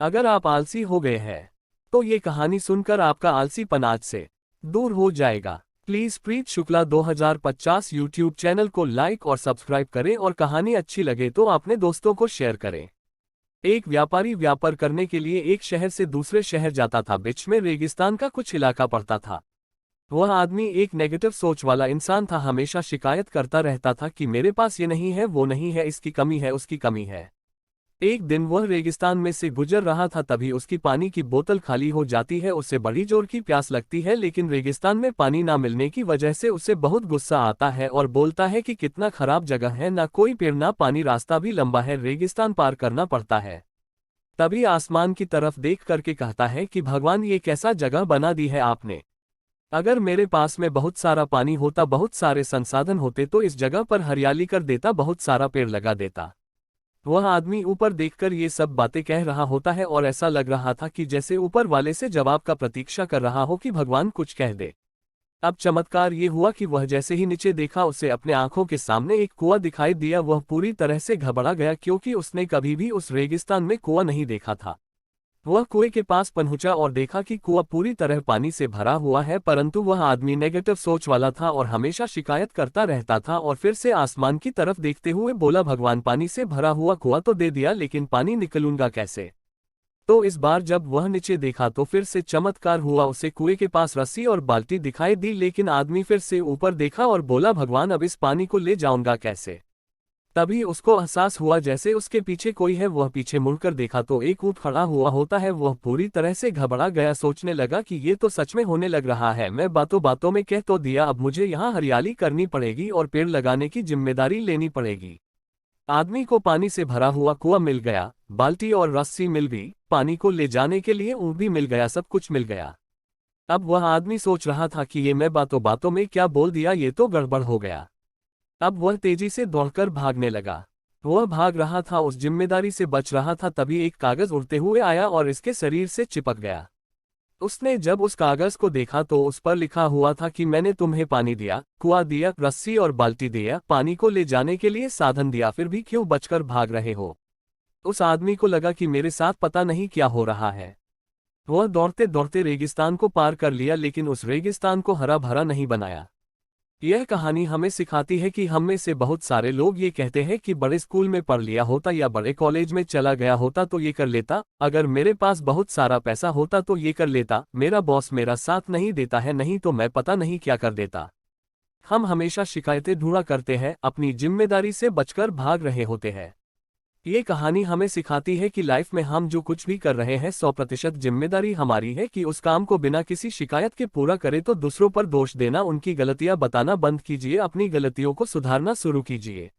अगर आप आलसी हो गए हैं तो ये कहानी सुनकर आपका आलसीपन आज से दूर हो जाएगा। Please Preet Shukla 2050 YouTube channel को लाइक और सब्सक्राइब करें और कहानी अच्छी लगे तो अपने दोस्तों को शेयर करें। एक व्यापारी व्यापार करने के लिए एक शहर से दूसरे शहर जाता था। बीच में रेगिस्तान का कुछ इलाका पड़ता था। वह आदमी एक नेगेटिव सोच वाला इंसान था। हमेशा शिकायत करता रहता था कि मेरे पास ये नहीं है, वो नहीं है, इसकी कमी है, उसकी कमी है। एक दिन वह रेगिस्तान में से गुजर रहा था, तभी उसकी पानी की बोतल खाली हो जाती है। उसे बड़ी जोर की प्यास लगती है, लेकिन रेगिस्तान में पानी ना मिलने की वजह से उसे बहुत गुस्सा आता है और बोलता है कि कितना खराब जगह है, ना कोई पेड़ ना पानी, रास्ता भी लंबा है, रेगिस्तान पार करना पड़ता है। तभी आसमान की तरफ देख करके कहता है कि भगवान, ये कैसा जगह बना दी है आपने। अगर मेरे पास में बहुत सारा पानी होता, बहुत सारे संसाधन होते तो इस जगह पर हरियाली कर देता, बहुत सारा पेड़ लगा देता। वह आदमी ऊपर देखकर ये सब बातें कह रहा होता है और ऐसा लग रहा था कि जैसे ऊपर वाले से जवाब का प्रतीक्षा कर रहा हो कि भगवान कुछ कह दे। अब चमत्कार ये हुआ कि वह जैसे ही नीचे देखा, उसे अपने आंखों के सामने एक कुआं दिखाई दिया। वह पूरी तरह से घबरा गया क्योंकि उसने कभी भी उस रेगिस्तान में कुआं नहीं देखा था। वह कुएं के पास पहुंचा और देखा कि कुआं पूरी तरह पानी से भरा हुआ है, परंतु वह आदमी नेगेटिव सोच वाला था और हमेशा शिकायत करता रहता था। और फिर से आसमान की तरफ देखते हुए बोला, भगवान, पानी से भरा हुआ कुआं तो दे दिया, लेकिन पानी निकलूंगा कैसे। तो इस बार जब वह नीचे देखा तो फिर से चमत्कार हुआ। उसे कुएं के पास रस्सी और बाल्टी दिखाई दी, लेकिन आदमी फिर से ऊपर देखा और बोला, भगवान, अब इस पानी को ले जाऊंगा कैसे। तभी उसको एहसास हुआ जैसे उसके पीछे कोई है। वह पीछे मुड़कर देखा तो एक ऊंट खड़ा हुआ होता है। वह पूरी तरह से घबरा गया, सोचने लगा कि ये तो सच में होने लग रहा है। मैं बातों बातों में कह तो दिया, अब मुझे यहाँ हरियाली करनी पड़ेगी और पेड़ लगाने की जिम्मेदारी लेनी पड़ेगी। आदमी को पानी से भरा हुआ कुआं मिल गया, बाल्टी और रस्सी मिल गई, पानी को ले जाने के लिए ऊंट भी मिल गया, सब कुछ मिल गया। अब वह आदमी सोच रहा था कि ये मैं बातों बातों में क्या बोल दिया, ये तो गड़बड़ हो गया। अब वह तेजी से दौड़कर भागने लगा। वह भाग रहा था, उस जिम्मेदारी से बच रहा था। तभी एक कागज उड़ते हुए आया और इसके शरीर से चिपक गया। उसने जब उस कागज को देखा तो उस पर लिखा हुआ था कि मैंने तुम्हें पानी दिया, कुआं दिया, रस्सी और बाल्टी दिया, पानी को ले जाने के लिए साधन दिया, फिर भी क्यों बचकर भाग रहे हो। उस आदमी को लगा कि मेरे साथ पता नहीं क्या हो रहा है। वह दौड़ते दौड़ते रेगिस्तान को पार कर लिया, लेकिन उस रेगिस्तान को हरा भरा नहीं बनाया। यह कहानी हमें सिखाती है कि हम में से बहुत सारे लोग ये कहते हैं कि बड़े स्कूल में पढ़ लिया होता या बड़े कॉलेज में चला गया होता तो ये कर लेता, अगर मेरे पास बहुत सारा पैसा होता तो ये कर लेता, मेरा बॉस मेरा साथ नहीं देता है, नहीं तो मैं पता नहीं क्या कर देता। हम हमेशा शिकायतें ढूंढा करते हैं, अपनी जिम्मेदारी से बचकर भाग रहे होते हैं। ये कहानी हमें सिखाती है कि लाइफ में हम जो कुछ भी कर रहे हैं 100% जिम्मेदारी हमारी है कि उस काम को बिना किसी शिकायत के पूरा करें। तो दूसरों पर दोष देना, उनकी गलतियां बताना बंद कीजिए, अपनी गलतियों को सुधारना शुरू कीजिए।